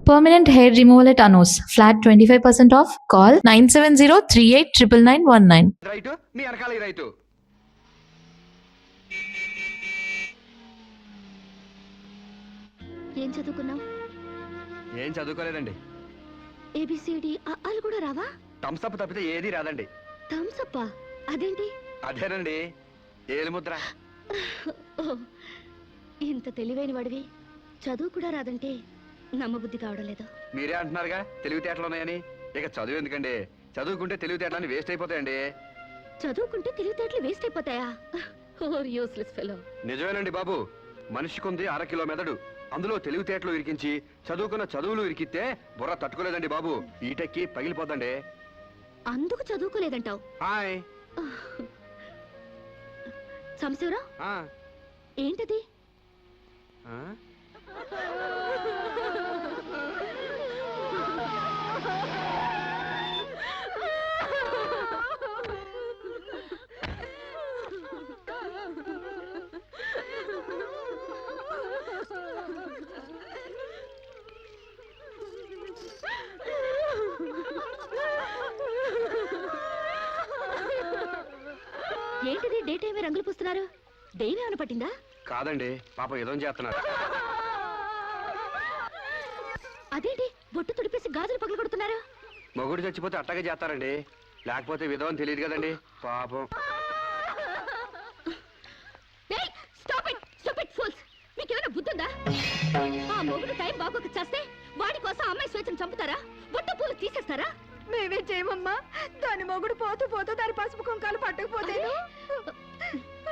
Permanent hair removal at Anos. Flat 25% off. Call 970-389919. Right మీ వెనకాల right. ఏం చదువుకున్నావు? ఏం చదువుకోలేదండి. ఏబిసిడి అలు కూడా రావా? థమ్స్ అప్ తప్పితే ఏది రాదండి. థమ్స్ అప్ అదేంటి? అదేనండి ఏలుముద్ర. ఇంత తెలివైన వాడివి చదువు కూడా రాదంటే నమ్మబుద్ధి కావడం లేదు. మీరే అంటున్నారుగా తెలివితేటలు ఉన్నాయని. ఇక చదువు ఎందుకండి, చదువుకుంటే తెలివితేటలని వేస్ట్ అయిపోతాయండి. చదువుకుంటే తెలివితేటలు వేస్ట్ అయిపోతాయా? Useless fellow. నిజమేనండి బాబు, మనిషికుంది 1/2 కిలో మెదడు. అందులో తెలివితేటలు ఇరికించి చదువుకున్న చదువులు ఇరికితే బుర్ర తట్టుకోలేదండి బాబు, ఈటెక్కి పగిలిపోతండి. అందుకు చదువుకోలేదంటావు? హాయ్ సంశవరా ఏంటది? ఏంటిది డే టైమే రంగులు పూస్తున్నారు? దెయ్యం ఏమైనా పట్టిందా? కాదండి, పాపం ఏదో చేస్తున్నారు. అదేంటి బొట్టు తుడిపేసి గాజులు పగలు కొడుతున్నారు? మొగుడు చచ్చిపోతే అట్టగే చేస్తారండి, లేకపోతే విధవని తెలియదు కదండి పాపం. మీకేమైనా బుద్ధుందా? ఆ మొగుడు టైం బాగోక చేస్తే వాడి కోసం అమ్మాయి స్వేచ్ఛను చంపుతారా? బొట్టు పూలు తీసేస్తారా? మేమే చేయమమ్మా. దాని మొగుడు పోతూ పోతూ దాని పసుపు కుంకాలు పట్టుకుపోతే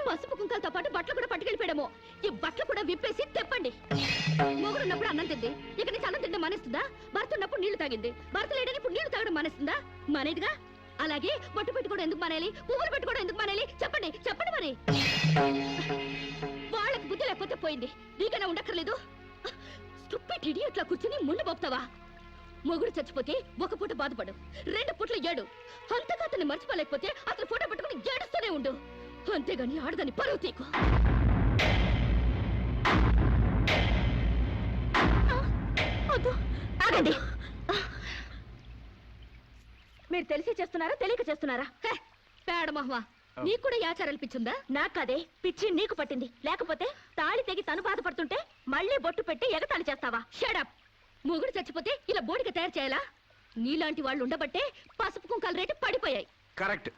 పసుపు కుంకాలతో పాటు బట్టలు కూడా పట్టుకెళ్ళిపోయాడేమో. ఈ బట్టలు కూడా విప్పేసి తెప్పండి. మొగుడు ఉన్నప్పుడు అన్నం తింది, ఇక నుంచి అన్నం తింటే మానేస్తుందా? భర్త ఉన్నప్పుడు నీళ్లు తాగింది, భర్త లేడని ఇప్పుడు నీళ్లు తాగడం మానేస్తుందా? మానేదిగా. అలాగే బొట్టు పెట్టుకోవడం ఎందుకు మానేయాలి? పువ్వులు పెట్టుకోవడం ఎందుకు మానేయాలి? చెప్పండి చెప్పండి. మరి వాళ్ళకి బుద్ధి లేకపోతే పోయింది, నీకైనా ఉండక్కర్లేదు. స్టూపిడ్ ఇడియట్లా కూర్చుని ముందు పోతావా? మొగుడు చచ్చిపోతే ఒక పూట బాధపడు, 2 పూటలు ఏడు. అంతగా అతన్ని మర్చిపోలేకపోతే అతను ఫోటో పట్టుకుని ఏడుస్తూనే ఉండు. అంతేగాని ఆడదాన్ని పరువు తీకు. ఆగండి. మీరు తెలిసి చేస్తున్నారా తెలియక చేస్తున్నారా? పేడ మహ్వా, నీకు కూడా ఆచారాలు పిచ్చుందా? నాకదే పిచ్చి నీకు పట్టింది. లేకపోతే తాళి తెగి తను బాధపడుతుంటే మళ్ళీ బొట్టు పెట్టి ఎగతాళి చేస్తావా? షడప్. మొగుడు చచ్చిపోతే ఇలా బోడిగా తయారు చేయాలా? నీలాంటి వాళ్ళు ఉండబట్టే పసుపు కుంకాల రేటు పడిపోయాయి. కరెక్ట్.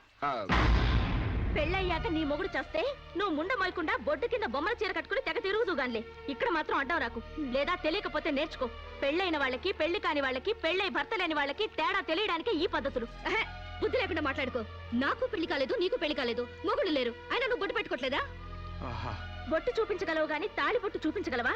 పెళ్ళయ్యాక నీ మొగుడు చేస్తే నువ్వు ముండ మొయకుండా బొడ్డు కింద బొమ్మల చీర కట్టుకుని తెగ తిరుగుదుగాన్లే. ఇక్కడ మాత్రం అడ్డం రాకు. లేదా తెలియకపోతే నేర్చుకో. పెళ్ళైన వాళ్ళకి, పెళ్లి కాని వాళ్ళకి, పెళ్ళై భర్త లేని వాళ్ళకి తేడా తెలియడానికి ఈ పద్ధతులు. బుద్ధి లేకుండా మాట్లాడుకో. నాకు పెళ్లి కాలేదు, నీకు పెళ్లి కాలేదు, మొగుడు లేరు, అయినా నువ్వు బొట్టు పెట్టుకోవట్లేదా? బొట్టు చూపించగలవు గాని తాళి బొట్టు చూపించగలవా?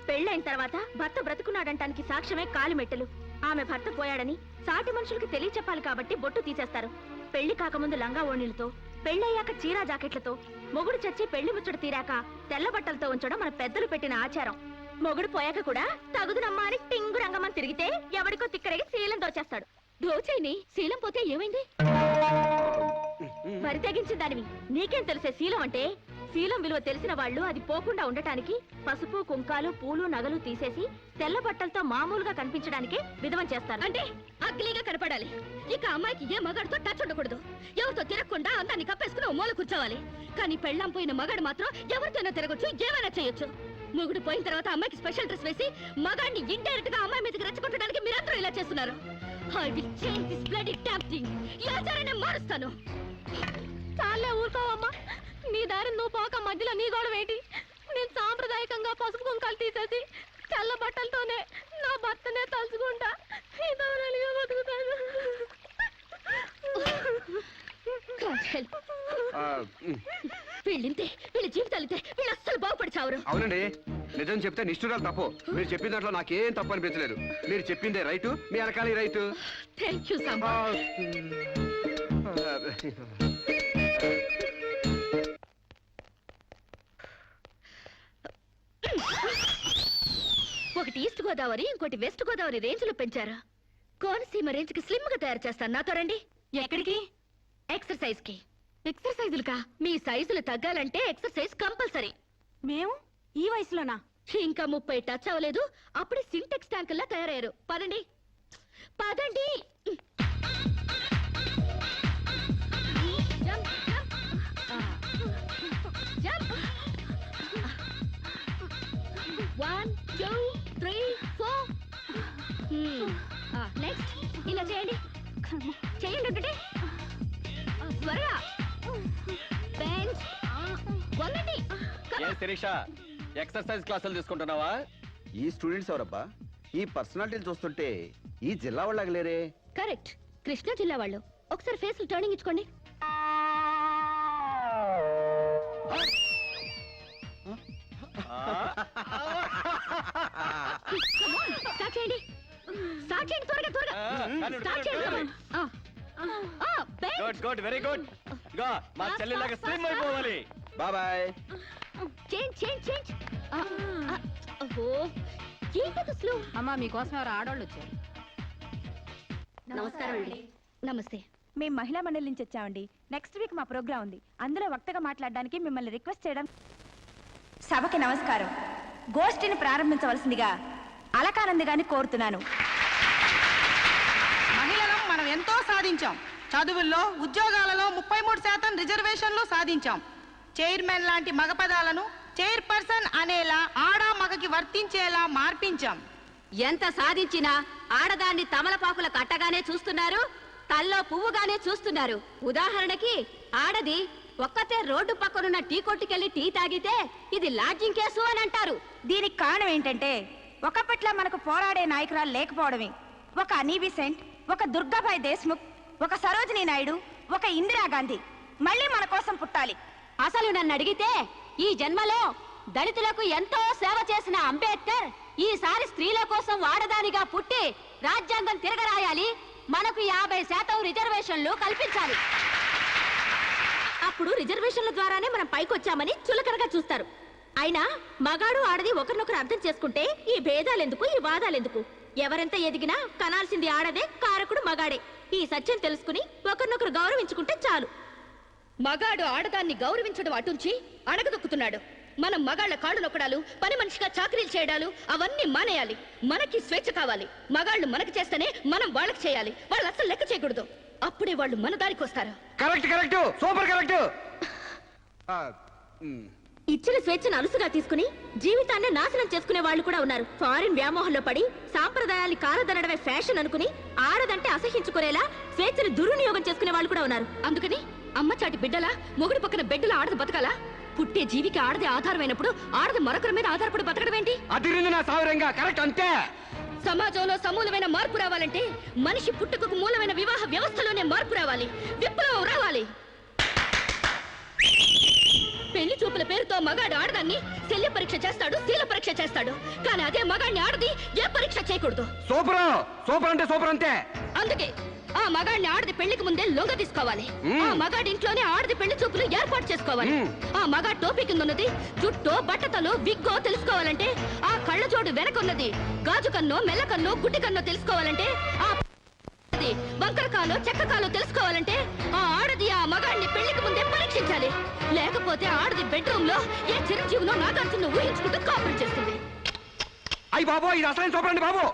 పెళ్ళైన తర్వాత భర్త బ్రతుకున్నాడంటానికి సాక్ష్యమే కాలిమెట్టెలు. ఆమె భర్త పోయాడని సాటి మనుషులకి తెలియచెప్పాలి కాబట్టి బొట్టు తీసేస్తారు. పెళ్లి కాకముందు లంగా ఓణీలతో, పెళ్ళయ్యాక చీరా జాకెట్లతో, మొగుడు చచ్చి పెళ్లి ముచ్చట తీరాక తెల్ల బట్టలతో ఉంచడం మన పెద్దలు పెట్టిన ఆచారం. మొగుడు పోయాక కూడా తగుదునమ్మా అని టింగు రంగమని తిరిగితే ఎవడికో తిక్కరేగి శీలం దోచేస్తాడు. దోచేని శీలం పోతే ఏమైంది? మరి తెగించిన దానివి నీకేం తెలిసే శీలం అంటే? శీలం విలువ తెలిసిన వాళ్ళు అది పోకుండా ఉండటానికి పసుపు కుంకాలు పూలు నగలు తీసేసి తెల్ల బట్టలతో మామూలుగా కనిపించడానికే విధవం చేస్తారు. అంటే అగ్లీగా కనపడాలి. ఇక అమ్మాయికి ఏ మగాడితో టచ్ ఉండకూడదు, ఎవరితో తిరగకుండా అందాన్ని కప్పేసుకుని ఓ మూల కూర్చోవాలి. కానీ పెళ్ళాం పోయిన మగాడు మాత్రం ఎవరితోనో తిరగొచ్చు, ఏమైనా చేయొచ్చు. మొగుడు పోయిన తర్వాత అమ్మాయికి స్పెషల్ డ్రెస్ వేసి మగాడిని ఇండైరెక్ట్ గా అమ్మాయి మీదకి రెచ్చగొట్టడానికి మీరందరూ ఇలా చేస్తున్నారు. I will change this bloody damn thing. ఈ ఆచారాన్ని మారుస్తాను. చాలే ఊరుకోవమ్మా. నీ దారి నువ్వు పోక మధ్యలో నీ గొడవ ఏంటి? నేను సాంప్రదాయకంగా పసుపు కుంకాలు తీసేసి తెల్ల బట్టలతోనే నా భర్తనే తలుచుకుంటా ఇదవరలిగా బతుకుతాను. వీళ్ళింతే, వీళ్ళ జీవితాలితే, వీళ్ళు అస్సలు బాగుపడి చావరు. అవునండి, నిజం చెప్తే నిష్ఠురాలు తప్పు. మీరు చెప్పిన దాంట్లో నాకేం తప్పు అనిపించలేదు. మీరు చెప్పిందే రైటు, మీ వెనకాల రైటు. Thank you Samba. ఒకటి ఈస్ట్ గోదావరి, ఇంకోటి వెస్ట్ గోదావరి రేంజ్ లో పెంచారు. కోనసీమ రేంజ్ కి స్లిమ్ గా తయారు చేస్తాను. నాతో రండి. ఎక్కడికి? ఎక్సర్సైజ్ కి. ఎక్సర్సైజులుగా? మీ సైజులు తగ్గాలంటే ఎక్సర్సైజ్ కంపల్సరీ. మేము ఈ వయసులోనా? ఇంకా 30 టచ్ అవ్వలేదు, అప్పుడే సింటెక్స్ ట్యాంకుల్లా తయారయ్యారు. పదండి పదండి. Jump, jump. జంప్. 1 2 3 4. నెక్స్ట్ ఇలా చేయండి. చేయండి ఒకటి. త్వరగా. బెంచ్. వంగండి. శిరీష ఎక్సర్సైజ్ క్లాసులు తీసుకుంటున్నావా? ఈ స్టూడెంట్స్ ఎవరబ్బా? ఈ పర్సనాలిటీలు చూస్తుంటే ఈ జిల్లా వాళ్ళకి లేరే. కరెక్ట్, కృష్ణా జిల్లా వాళ్ళు. ఒకసారి ఫేస్ టర్నింగ్ ఇచ్చుకోండి. స్టార్ట్ చేయండి. స్టార్ట్ చేయండి త్వరగా త్వరగా. స్టార్ట్ చేయండి. Good good very good. గా మా చెల్లిలాగా స్లిమ్ అయిపోవాలి. బాబాయ్. Change change change. ఓహో ఏంటది స్లో. అమ్మా మీకోసం ఎవరు ఆడవాళ్ళు వచ్చారు. నమస్కారం అండి. నమస్తే. మేము మహిళా మండలి నుంచి వచ్చామండి. నెక్స్ట్ వీక్ మా ప్రోగ్రామ్ ఉంది. అందులో వక్తగా మాట్లాడడానికి మిమ్మల్ని రిక్వెస్ట్ చేయడం. సభకి నమస్కారం. గోష్ఠిని ప్రారంభించవలసిందిగా అలకానంది గారిని కోరుతున్నాను. మహిళలం మనం ఎంతో సాధించాం. చదువుల్లో, ఉద్యోగాలలో 33% రిజర్వేషన్లు సాధించాం. చైర్మన్ లాంటి మగ పదాలను చైర్పర్సన్ అనేలా ఆడా మగకి వర్తించేలా మార్పించాం. ఎంత సాధించినా ఆడదాన్ని తమలపాకుల కట్టగానే చూస్తున్నారు, తల్లో పువ్వుగానే చూస్తున్నారు. ఉదాహరణకి ఆడది ఒక్కతే రోడ్డు పక్కనున్న టీ కొట్టుకెళ్లి టీ తాగితే ఇది లాడ్జింగ్ కేసు అని అంటారు. దీనికి కారణం ఏంటంటే ఒకప్పట్లో మనకు పోరాడే నాయకురాలు లేకపోవడమే. ఒక అనీ బిసెంట్, ఒక దుర్గాబాయ్ దేశ్ముఖ్, ఒక సరోజినీ నాయుడు, ఒక ఇందిరాగాంధీ మళ్ళీ మన కోసం పుట్టాలి. అసలు నన్ను అడిగితే ఈ జన్మలో దళితులకు ఎంతో సేవ చేసిన అంబేద్కర్ ఈసారి స్త్రీల కోసం వాడదానిగా పుట్టి రాజ్యాంగం తిరగరాయాలి, మనకు 50% రిజర్వేషన్లు కల్పించాలి. అప్పుడు రిజర్వేషన్ల ద్వారానే మనం పైకొచ్చామని చులకనగా చూస్తారు. అయినా మగాడు ఆడది ఒకరినొకరు అర్థం చేసుకుంటే ఈ భేదాలెందుకు, ఈ వాదాలెందుకు? ఎవరెంత ఎదిగినా కనాల్సింది ఆడదే, కారకుడు మగాడే. ఈ సత్యం తెలుసుకుని ఒకరినొకరు గౌరవించుకుంటే చాలు. మగాడు ఆడదాన్ని గౌరవించడం అటుంచి అడగదొక్కుతున్నాడు. మనం మగాళ్ళ కాళ్ళు నొక్కడాలు, పని మనిషిగా చాకరీలు చేయడాలు అవన్నీ మానేయాలి. మనకి స్వేచ్ఛ కావాలి. మగాళ్ళు మనకి చేస్తేనే మనం వాళ్ళకి చేయాలి. వాళ్ళు అసలు లెక్క చేయకూడదు. అప్పుడే వాళ్ళు మన దారికి వస్తారు. Correct correct, super correct. ఇచ్చిన స్వేచ్ఛను అలుసుగా తీసుకుని జీవితాన్ని నాశనం చేసుకునే వాళ్ళు కూడా ఉన్నారు. ఫారిన్ వ్యామోహంలో పడి సాంప్రదాయాన్ని కాలదనడమే ఫ్యాషన్ అనుకుని ఆడదంటే అసహించుకునేలా స్వేచ్ఛను దుర్వినియోగం చేసుకునే వాళ్ళు కూడా ఉన్నారు. అందుకని అమ్మచాటి బిడ్డలా మొగుడు పక్కన బిడ్డలా ఆడది బతకాలా? పుట్టే జీవికి ఆడది ఆధారమైనప్పుడు ఆడది మరొకరి మీద ఆధారపడి బతకడం ఏంటి? అదిరింది నా సావరంగా. కరెక్ట్ అంతే. సమాజంలో సమూలమైన మార్పు రావాలంటే మనిషి పుట్టుకకు మూలమైన వివాహ వ్యవస్థలోనే మార్పు రావాలి, విప్లవం రావాలి. పెళ్లి చూపుల పేరుతో మగాడు ఆడదాన్ని శల్య పరీక్ష చేస్తాడు, శీల పరీక్ష చేస్తాడు. కానీ అదే మగాడిని ఆడది ఏ పరీక్ష చేయకూడదు. సూపర్ సూపర్ అంటే సూపర్ అంతే. అందుకే ఆ మగాడిని ఆడది పెళ్లికి ముందే లొంగ తీసుకోవాలి. ఆ మగాడి ఇంట్లోనే ఆడది పెళ్లి చూపులు ఏర్పాటు చేసుకోవాలి. ఆ మగాడి టోపీ కింద ఉన్నది జుట్టో, బట్టతలో, విగ్గో తెలుసుకోవాలంటే, ఆ కళ్ళ జోడు వెనకున్నది గాజు కన్నో, మెల్ల కన్నో, గుడ్డి కన్నో తెలుసుకోవాలంటే, ఆ బంకరకాలో, చెక్కకాలో తెలుసుకోవాలంటే ఆ ఆడది ఆ మగాడిని పెళ్లికి ముందే పరీక్షించాలి. లేకపోతే ఆడది బెడ్రూమ్ లో ఏ చిరంజీవినో నాగార్జున ఊహించుకుంటూ కాపురం చేస్తుంది. అయ్యి బాబు, ఇది అసలైన సూపర్ అండి బాబు.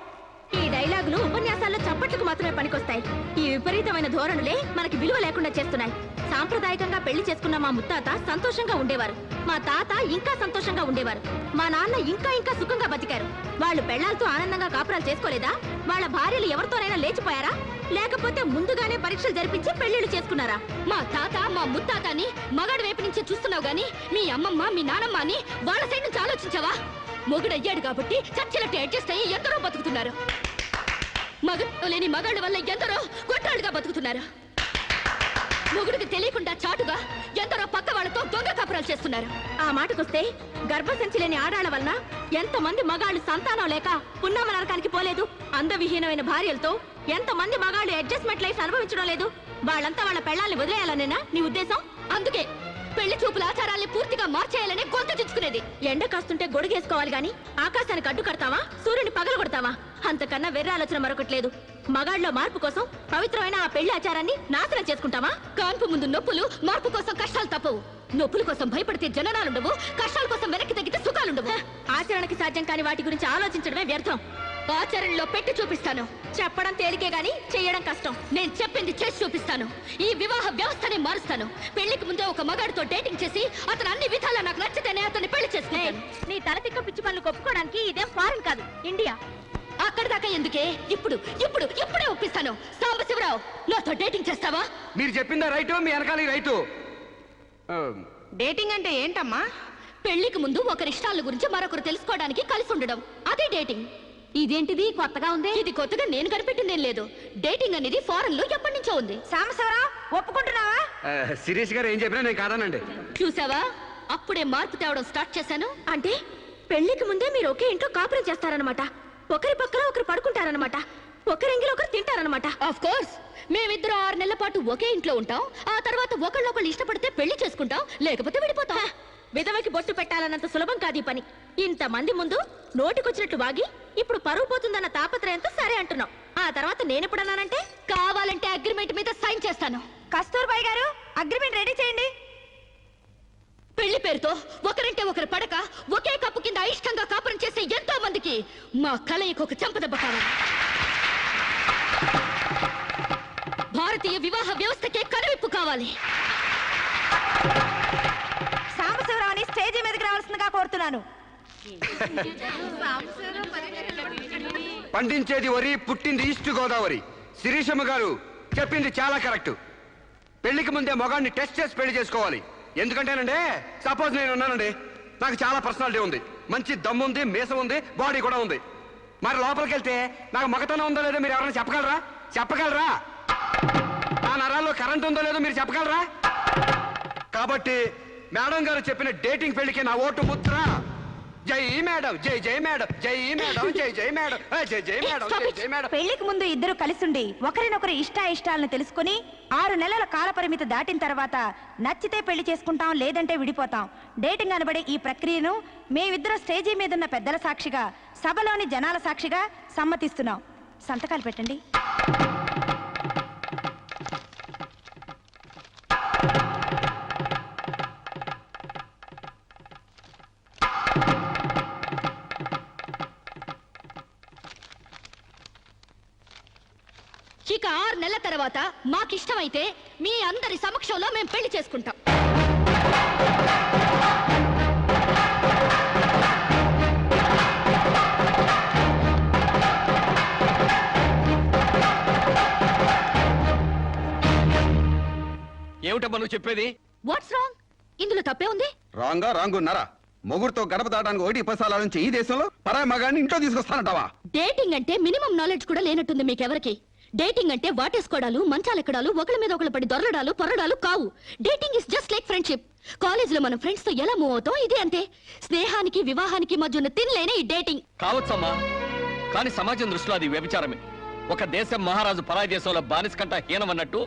ఈ డైలాగులు ఉపన్యాసాల్లో చప్పట్లకు మాత్రమే పనికొస్తాయి. ఈ విపరీతమైన ధోరణులే మనకి విలువ లేకుండా చేస్తున్నాయి. సాంప్రదాయకంగా పెళ్లి చేసుకున్న మా ముత్తాత సంతోషంగా ఉండేవారు. మా తాత ఇంకా సంతోషంగా ఉండేవారు. మా నాన్న ఇంకా ఇంకా సుఖంగా బతికారు. వాళ్ళు పెళ్లాలతో ఆనందంగా కాపురాలు చేసుకోలేదా? వాళ్ళ భార్యలు ఎవరితోనైనా లేచిపోయారా? లేకపోతే ముందుగానే పరీక్షలు జరిపించి పెళ్లిళ్ళు చేసుకున్నారా? మా తాత, మా ముత్తాతని మగాడి వైపు నుంచి చూస్తున్నావు గాని మీ అమ్మమ్మ, మీ నానమ్మ అని వాళ్ళ సైడ్ నుంచి ఆలోచించావా? మొగుడయ్యాడు కాబట్టి చచ్చినట్టు అడ్జస్ట్ అయ్యి ఎందరో బతుకుతున్నారు. మగ లేని మగాళ్ళ వల్ల ఎందరో గొడ్రాళ్ళుగా బతుకుతున్నారు. మొగుడికి తెలియకుండా చాటుగా ఎందరో పక్క వాళ్ళతో దొంగ కాపురాలు చేస్తున్నారు. ఆ మాటకొస్తే గర్భసంచి లేని ఆడాళ్ల వలన ఎంతమంది మగాళ్ళు సంతానం లేక పున్నామ నరకానికి పోలేదు? అందవిహీనమైన భార్యలతో ఎంతమంది మగాళ్ళు అడ్జస్ట్మెంట్ లైఫ్ అనుభవించడం లేదు? వాళ్ళంతా వాళ్ళ పెళ్లాల్ని వదిలేయాలనేనా నీ ఉద్దేశం? అందుకే పెళ్లి చూపుల ఆచారాల్ని పూర్తిగా మార్చేయాలని గొంతు తెచ్చుకునేది. ఎండ కాస్తుంటే గొడుగేసుకోవాలి గాని ఆకాశానికి అడ్డు కడతావా, సూర్యుని పగలు కొడతావా? అంతకన్నా వెర్ర ఆలోచన మరొకటి లేదు. మగాళ్ళలో మార్పు కోసం పవిత్రమైన ఆ పెళ్లి ఆచారాన్ని నాశనం చేసుకుంటావా? కాన్పు ముందు నొప్పులు, మార్పు కోసం కష్టాలు తప్పవు. నొప్పుల కోసం భయపడితే జననాలుండవు, కష్టాల కోసం వెనక్కి తగ్గితే సుఖాలుండవు. ఆచరణకి సాధ్యం కాని వాటి గురించి ఆలోచించడమే వ్యర్థం. ఆచరణలో పెట్టి చూపిస్తాను. చెప్పడం తేలికే గాని చేయడం కష్టం. నేను చెప్పింది చేసి చూపిస్తాను. ఈ వివాహ వ్యవస్థనే మారుస్తాను. పెళ్లికి ముందే ఒక మగాడితో డేటింగ్ చేసి అతను అన్ని విధాలా నాకు నచ్చితేనే అతన్ని పెళ్లి చేసుకుంటాను. నీ తల తిక్క పిచ్చి పనులు ఒప్పుకోవడానికి ఇదేం ఫారెన్ కాదు, ఇండియా. అక్కడ దాకా ఎందుకే? ఇప్పుడే ఒప్పిస్తాను. సాంబశివరావు, నాతో డేటింగ్ చేస్తావా? మీరు చెప్పిందా రైటు, మీ వెనకాల రైటు. డేటింగ్ అంటే ఏంటమ్మా? పెళ్లికి ముందు ఒకరి ఇష్టాల గురించి మరొకరు తెలుసుకోవడానికి కలిసి ఉండడం, అదే డేటింగ్. ఇదేంటిది కొత్తగా ఉంది? ఇది కొత్తగా నేను కనిపెట్టిందేం లేదు. డేటింగ్ అనేది ఫారెన్ లో ఎప్పటి నుంచో ఉంది. సాంబశివరావు, ఒప్పుకుంటున్నావా? శిరీష్ గారు ఏం చెప్పినా నేను కాదనండి. చూసావా, అప్పుడే మార్పు తేవడం స్టార్ట్ చేశాను. అంటే పెళ్లికి ముందే మీరు ఒకే ఇంట్లో కాపురం చేస్తారనమాట. ఒకరి పక్కన ఒకరు పడుకుంటారనమాట. ఒకరింగిలో ఒకరు తింటారనమాట. ఆఫ్ కోర్స్, మేమిద్దరం 6 నెలల పాటు ఒకే ఇంట్లో ఉంటాం. ఆ తర్వాత ఒకళ్ళొకళ్ళు ఇష్టపడితే పెళ్లి చేసుకుంటాం, లేకపోతే విడిపోతాం. విధవకి బొట్టు పెట్టాలన్నంత సులభం కాదు ఈ పని. ఇంతమంది ముందు నోటికొచ్చినట్లు వాగి ఇప్పుడు పరువు పోతుందన్న తాపత్రయంతో సరే అంటున్నాం. ఆ తర్వాత నేనెప్పుడన్నానంటే కావాలంటే అగ్రిమెంట్ మీద సైన్ చేస్తాను. కస్తూర్బాయ్ గారు, అగ్రిమెంట్ రెడీ చేయండి. పెళ్లి పేరుతో ఒకరంటే ఒకరు పడక ఒకే కప్పు కింద అయిష్టంగా కాపురం చేసే ఎంతో మందికి మా కలయికి ఒక చెంపదెబ్బ కావాలి. భారతీయ వివాహ వ్యవస్థకే కనువిప్పు కావాలి. సాంబశివరావుని స్టేజీ మీదకి రావాల్సిందిగా కోరుతున్నాను. పండించేది వరి, పుట్టింది ఈస్ట్ గోదావరి. శిరీషమ్మ గారు చెప్పింది చాలా కరెక్ట్. పెళ్లికి ముందే మొగాడిని టెస్ట్ చేసి పెళ్లి చేసుకోవాలి. ఎందుకంటేనండి, సపోజ్ నేను ఉన్నానండి, నాకు చాలా పర్సనాలిటీ ఉంది, మంచి దమ్ము ఉంది, మీసం ఉంది, బాడీ కూడా ఉంది. మరి లోపలికి వెళ్తే నాకు మగతనం ఉందో లేదో మీరు ఎవరైనా చెప్పగలరా? నా నరాల్లో కరెంట్ ఉందో లేదో మీరు చెప్పగలరా? కాబట్టి మేడం గారు చెప్పిన డేటింగ్ పెళ్లికి నా ఓటు ముద్ర. జై మేడం, జై మేడం, జై మేడం, జై మేడం, జై మేడం, జై మేడం. పెళ్లికి ముందు ఇద్దరు కలిసుండి ఒకరినొకరు ఇష్టాలను తెలుసుకుని 6 నెలల కాల పరిమితి దాటిన తర్వాత నచ్చితే పెళ్లి చేసుకుంటాం, లేదంటే విడిపోతాం. డేటింగ్ అనబడే ఈ ప్రక్రియను మేమిద్దరం స్టేజీ మీదున్న పెద్దల సాక్షిగా, సభలోని జనాల సాక్షిగా సమ్మతిస్తున్నాం. సంతకాలు పెట్టండి. ఇక 6 నెలల తర్వాత మాకిష్టమైతే మీ అందరి సమక్షంలో మేము పెళ్లి చేసుకుంటాం. ఏమిటమ్మా నువ్వు చెప్పేది? What's wrong? ఇందులో తప్పే ఉంది? రాంగున్నారా? మొగుడుతో గడప దాటానికి 1-10 సార్ల నుంచి ఈ దేశంలో పరాయి మగాన్ని ఇంట్లో తీసుకొస్తానంటావా? డేటింగ్ అంటే మినిమం నాలెడ్జ్ కూడా లేనట్టుంది మీకెవరికి. డేటింగ్ అంటే వాటేసుకోవడాలు, మంచాలెక్కడాలు, ఒకళ్ళ మీద ఒకళ్ళు పడి దొరలడాలు, పొరడాలు కావు. Dating is just like friendship. కాలేజీలో మనం ఫ్రెండ్స్ తో ఎలా మూవ్ అవుతాం, ఇదే అంతే. స్నేహానికి వివాహానికి మధ్య ఉన్న తినలేనే ఈ డేటింగ్. కావచ్చమ్మా, కానీ సమాజం దృష్టిలో అది వ్యభిచారమే. ఒక దేశం మహారాజు పరాయి దేశంలో బానిస కంట హీనమన్నట్టు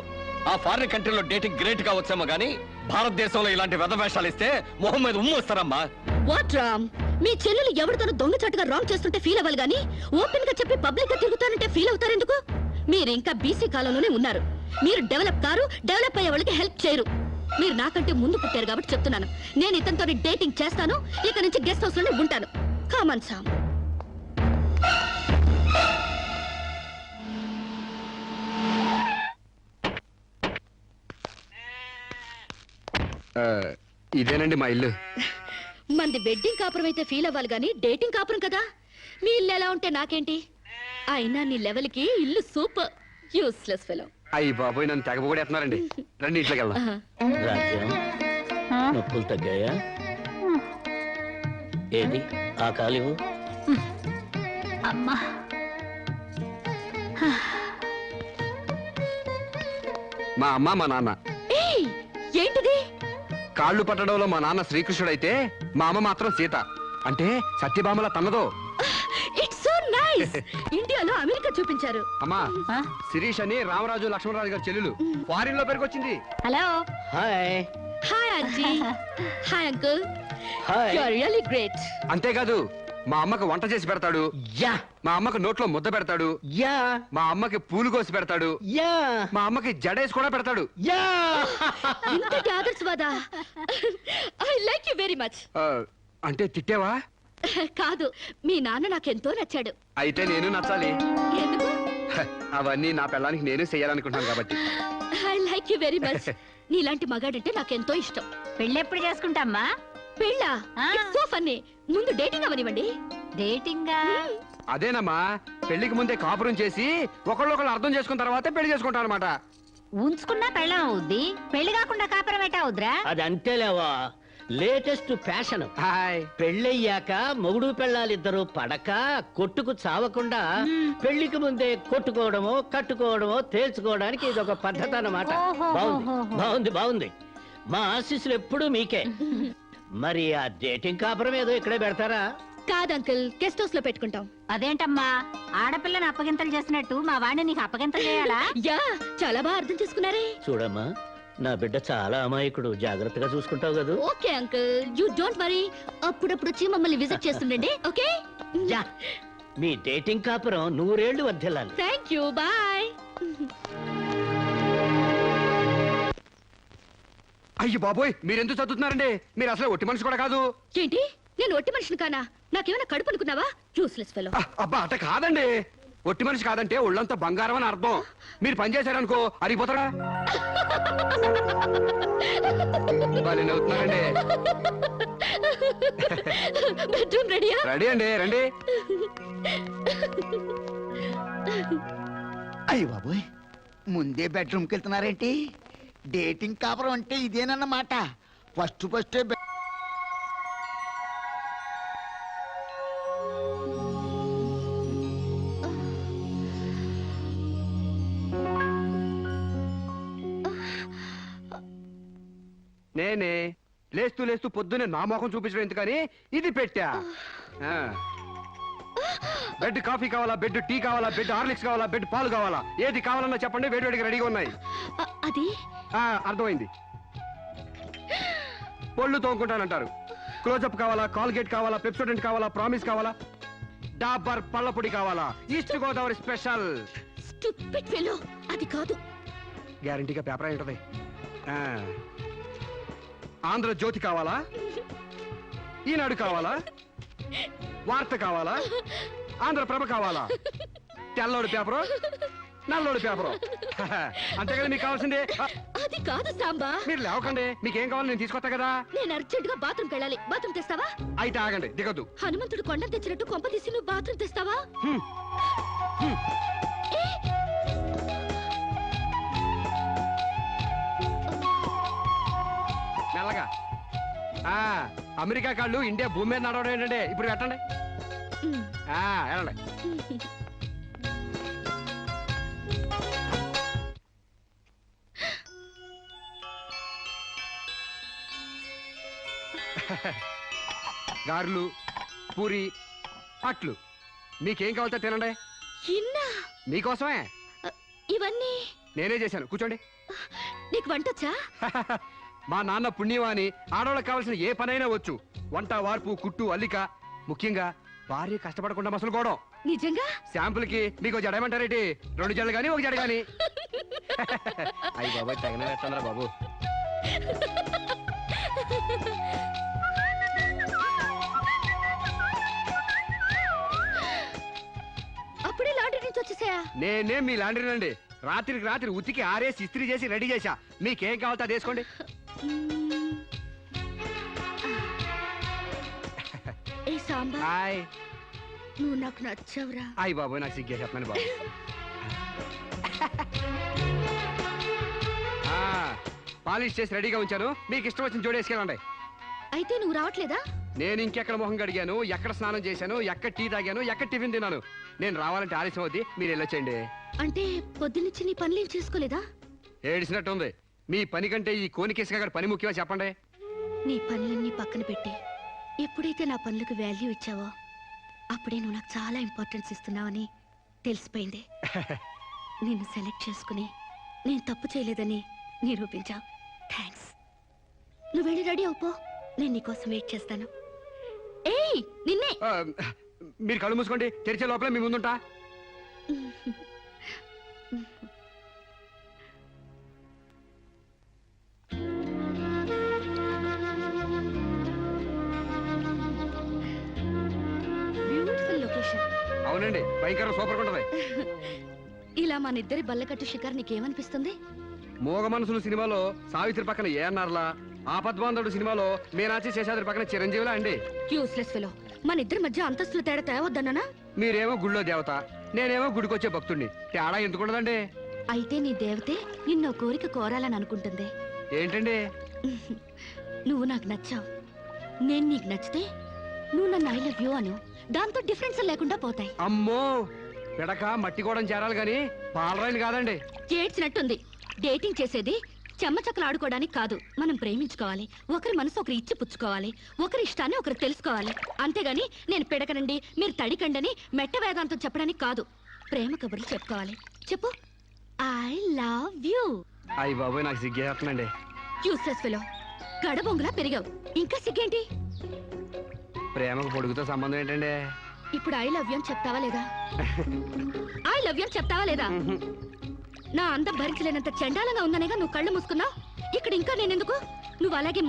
ఆ ఫారిన్ కంట్రీలో డేటింగ్ గ్రేట్ కావచ్చేమో గానీ భారతదేశంలో ఇలాంటి వెధవేషాలు ఇస్తే మొహం మీద ఉమ్ము వస్తారమ్మా. వాట్ రామ్? మీ చెల్లెలు ఎవరితోనూ దొంగచాటుగా రాంగ్ చేస్తుంటే ఫీల్ అవ్వాలి గానీ ఓపెన్ గా చెప్పి పబ్లిక్ గా తిరుగుతానంటే ఫీల్ అవుతారు ఎందుకు? మీరు ఇంకా బీసీ కాలంలోనే ఉన్నారు. మీరు డెవలప్ అయ్యే వాళ్ళకి హెల్ప్ చేయరు. మీరు నాకంటే ముందు పుట్టారు కాబట్టి చెప్తున్నాను. నేను ఇతనితో డేటింగ్ చేస్తాను. ఇక నుంచి గెస్ట్ హౌస్ లోనే ఉంటాను. Common Sam. ఇదేనండి మా ఇల్లు. మంది వెడ్డింగ్ కాపురం అయితే ఫీల్ అవ్వాలి గానీ డేటింగ్ కాపురం కదా. మీ ఇల్లు ఎలా ఉంటే నాకేంటి? అయినా నీ లెవెల్ కి ఇల్లు సూపర్. Useless fellow. అయ్యి బాబోయ్, నన్ను తెగబోడేస్తున్నారండి. రండి ఇంట్లోకి వెళ్దాం. రాజ్యం, నొప్పులు తగ్గాయా? ఏది ఆ కాలివు? అమ్మా, మా అమ్మ, మా నాన్న. ఏయ్, ఏంటిది? కాళ్ళు పట్టడంలో మా నాన్న శ్రీకృష్ణుడైతే మా అమ్మ మాత్రం సీత. అంటే సత్యభామల తన్నదో. It's so nice. ఇండియాలో అమెరికా చూపించారు. అమ్మా, శిరీష్ అని రామరాజు లక్ష్మణరాజు గారి చెల్లెలు ఫారిన్ లో పెరిగొచ్చింది. Hello. Hi. Hi aunty. Hi uncle. Hi. You are really great. అంతేకాదు మా అమ్మకి వంట చేసి పెడతాడు, యా మా అమ్మకి నోట్లో ముద్ద పెడతాడు, యా మా అమ్మకి పూలు కోసి పెడతాడు, యా మా అమ్మకి జడేసి కూడా పెడతాడు. యా ఇంతటి ఆదర్శవాదా? I like you very much. ఆ, అంటే తిట్టేవా? కాదు, మీ నాన్న నాకెంతో నచ్చాడు. అయితే నేను నచ్చాలి. ఎందుకు? హ, అవన్నీ నా పిల్లానికి నేను చెయ్యాలనుకుంటున్నాను కాబట్టి. I like you very much. నీలాంటి మగాడంటే నాకెంతో ఇష్టం. పెళ్ళెప్పుడు చేసుకుంటామ్మా? పెళ్ళా? ఆ. So funny. ముందు డేటింగ్ అవనివ్వండి. డేటింగా? అదేనమ్మా, పెళ్లికి ముందే కాపురం చేసి ఒకళ్ళొకళ్ళు అర్థం చేసుకున్న తర్వాతే పెళ్లి చేసుకుంటాను అనమాట. ఉంచుకున్నా పెళ్ళం అవుద్ది, పెళ్లి కాకుండా కాపురం ఎట్టా అవుద్రా? అది అంతేలేవా, లేటెస్ట్ ఫ్యాషన్. హాయ్. పెళ్ళయ్యాక మొగుడు పెళ్ళాలిద్దరూ పడక కొట్టుకు చావకుండా పెళ్లికి ముందే కొట్టుకోవడమో కట్టుకోవడమో తేల్చుకోవడానికి ఇది ఒక పద్ధతి అన్నమాట. బాగుంది బాగుంది బాగుంది. మా ఆశీస్సులు ఎప్పుడూ మీకే. మరి ఆ డేటింగ్ కాపురం ఏదో ఇక్కడే పెడతారా? కాదు అంకుల్, గెస్ట్ హౌస్ లో పెట్టుకుంటాం. అదేంటమ్మా, ఆడపిల్లని అప్పగింతలు చేసినట్టు మా వాడిని నీకు అప్పగింతలు చేయాలా? యా, చాలా బాగా అర్థం చేసుకున్నారే. చూడమ్మా, నా బిడ్డ చాలా అమాయకుడు, జాగ్రత్తగా చూసుకుంటావు కదా. Okay uncle, you don't worry. అప్పుడప్పుడు వచ్చి మమ్మల్ని విజిట్ చేస్తుండండి. ఓకే, యా, మీ డేటింగ్ కాపురం 100 ఏళ్లు వర్ధిల్లాలి. Thank you, bye. అయ్యి బాబోయ్, మీరెందుకు చదువుతున్నారండి? మీరు అసలు ఒట్టి మనిషి కూడా కాదు. ఏంటి, నేను ఒట్టి మనిషిని కానా? నాకేమైనా కడుపు అనుకున్నావా? Useless fellow. అబ్బా అట కాదండి, ఒట్టి మనిషి కాదంటే ఒళ్ళంతా బంగారం అని అర్థం. మీరు పని చేశారనుకో అరిగిపోతారా? భలే నవ్వుతున్నారండి. బెడ్రూమ్ రెడీయా? రెడీ అండి, రండి. అయ్య బాబోయ్, ముందే బెడ్రూమ్కి వెళ్తున్నారేంటి? డేటింగ్ కాపురం అంటే ఇదేనన్నమాట. ఫస్ట్ నేనే లేస్తూ లేస్తూ పొద్దున్నే నా మొఖం చూపించడం ఎందుకని ఇది పెట్టా. ఆ. బెడ్ కాఫీ కావాలా, బెడ్ టీ కావాలా, బెడ్ హార్లిక్స్ కావాలా, బెడ్ పాలు కావాలా, ఏది కావాలన్నా చెప్పండి, వేడివేడిగా రెడీగా ఉన్నాయి. అది ఆ, అర్థమైంది. పళ్ళు తోముకుంటానంటారు. క్లోజప్ కావాలా, కాల్గేట్ కావాలా, పెప్సోడెంట్ కావాలా, ప్రామిస్ కావాలా, డాబర్ పళ్ళ పొడి కావాలా, east Godavari special. Stupid fellow, అది కాదు. గ్యారంటీగా పేపర్ అయి ఉంటది. ఆ. ఆంధ్రజ్యోతి కావాలా, ఈనాడు కావాలా, వార్త కావాలా, ఆంధ్రప్రభ కావాలా, తెల్లోడు పేపరు, నల్లోడు పేపరు. అంతేగాని మీకు కావాల్సిందే. అది కాదు సాంబా. మీరు లేవకండి, మీకేం కావాలి నేను తీసుకొస్తా కదా. నేను అర్జెంట్ గా బాత్రూమ్కి వెళ్ళాలి. బాత్రూమ్ తెస్తావా? అయితే ఆగండి, దిగద్దు. హనుమంతుడు కొండ తెచ్చినట్టు కొంప తీసి నువ్వు బాత్రూమ్ తెస్తావా? ఏ? మెల్లగా. ఆ, అమెరికా కాళ్ళు ఇండియా భూమి మీద నడవడం ఏంటంటే ఇప్పుడు పెట్టండి. ఆ, వెళ్ళండి. గారెలు, పూరి, అట్లు మీకేం కావాలో తినండి. ఇన్నా? మీకోసమే. ఇవన్నీ నేనే చేశాను, కూర్చోండి. నీకు వంటొచ్చా? మా నాన్న పుణ్యవాని ఆడవాళ్ళకి కావాల్సిన ఏ పనైనా వచ్చు. వంట, వార్పు, కుట్టు, అల్లిక, ముఖ్యంగా భార్య కష్టపడకుండా మసలుకోవడం. నిజంగా? శాంపుల్ కి మీకు జడేమంటారేంటి? 2 జడలు గాని 1 జడ గాని. అయ్యి బాబు, తగిన వేస్తానరా బాబు. అప్పుడే లాండ్రీ నుంచి వచ్చేసాయా? నేనే మీ లాండ్రీనండి. రాత్రికి రాత్రి ఉతికి ఆరేసి ఇస్త్రీ చేసి రెడీ చేశా. మీకేం కావాలో అది వేసుకోండి. ఏ సాంబా, హాయ్. నువ్వు నాకు నచ్చావురా. అయ్యి బాబు, నాకు సిగ్గే చెప్పండి బాబు. పాలిష్ చేసి రెడీగా ఉంచాను, మీకు ఇష్టం వచ్చిన జోడి వేసుకెళ్ళండి. అయితే నువ్వు రావట్లేదా? నేను ఇంకెక్కడ మొహం కడిగాను, ఎక్కడ స్నానం చేశాను, ఎక్కడ టీ తాగాను, ఎక్కడ టిఫిన్ తిన్నాను. నేను రావాలంటే ఆలస్యం అవుద్ది, మీరు వెళ్ళొచ్చేయండి. అంటే పొద్దున్నుంచి నీ పనులేం చేసుకోలేదా? ఏడిసినట్టుంది. మీ పని కంటే ఈ కోనికేసుగా గారి పని ముఖ్యమా చెప్పండి. నీ పనులన్నీ పక్కన పెట్టి ఎప్పుడైతే నా పనులకు వాల్యూ ఇచ్చావో అప్పుడే నువ్వు నాకు చాలా ఇంపార్టెన్స్ ఇస్తున్నావని తెలిసిపోయింది. నిన్ను సెలెక్ట్ చేసుకుని నేను తప్పు చేయలేదని నిరూపించావు. థ్యాంక్స్. నువ్వు వెళ్ళి రెడీ అవుపో, నేను నీకోసం వెయిట్ చేస్తాను. ఏయ్, నిన్నే ఆ, మీరు కళ్ళు మూసుకోండి, తెరిచే లోపల మీ ముందుంటా. Beautiful location. అవునండి, భయంకర సూపర్ ఉంటది. ఇలా మన ఇద్దరి బల్లకట్టు షికార్ నీకేమనిపిస్తుంది? మోగ మనసులు సినిమాలో సావిత్రి పక్కన ఏఎన్ఆర్లా, ఆపద్బాంధవుడు సినిమాలో మీనాచి శేషాద్రి పక్కన చిరంజీవిలా అండి. Useless fellow. మన ఇద్దరి మధ్య అంతస్తుల తేడా తేవద్దన్నానా? మీరేమో గుళ్ళో దేవత, నేనేమో గుడికొచ్చే భక్తుడిని. తేడా ఎందుకుండదండి? అయితే నీ దేవతే నిన్నో కోరిక కోరాలని అనుకుంటుంది. ఏంటండి? నువ్వు నాకు నచ్చావు, నేను నీకు నచ్చితే నువ్వు నన్ను ఐ లవ్ యూ అను. దాంతో డిఫరెన్స్ లేకుండా పోతాయి. అమ్మో, పిడక మట్టి కూడా చేరాలి గాని పాలరాయిని కాదండి. ఏడ్చినట్టుంది. డేటింగ్ చేసేది చెమ్మచక్కలు ఆడుకోవడానికి కాదు, మనం ప్రేమించుకోవాలి. ఒకరి మనసు ఒకరు ఇచ్చి పుచ్చుకోవాలి, ఒకరి ఇష్టాన్ని ఒకరు తెలుసుకోవాలి. అంతేగాని నేను పిడకనండి మీరు తడికండని మెట్ట వేదాంతం చెప్పడానికి కాదు. ప్రేమ కబుర్లు చెప్పుకోవాలి. చెప్పు, ఐ లవ్ యూ. అయ్యి బాబోయ్, నాకు సిగ్గేస్తుందండి. Useless fellow. గడబొంగులా పెరిగావు, ఇంకా సిగ్గేంటి? ప్రేమకు పొడుగుతో సంబంధం ఏంటండి? ఇప్పుడు ఐ లవ్ యూ అని చెప్తావా లేదా? ఐ లవ్ యూ అని చెప్తావా లేదా? నా అందం భరించలేనంత చండాలంగా ఉందనేగా నువ్వు కళ్ళు మూసుకున్నావు. ఇక్కడ ఇంకా నేనెందుకు? నువ్వు అలాగే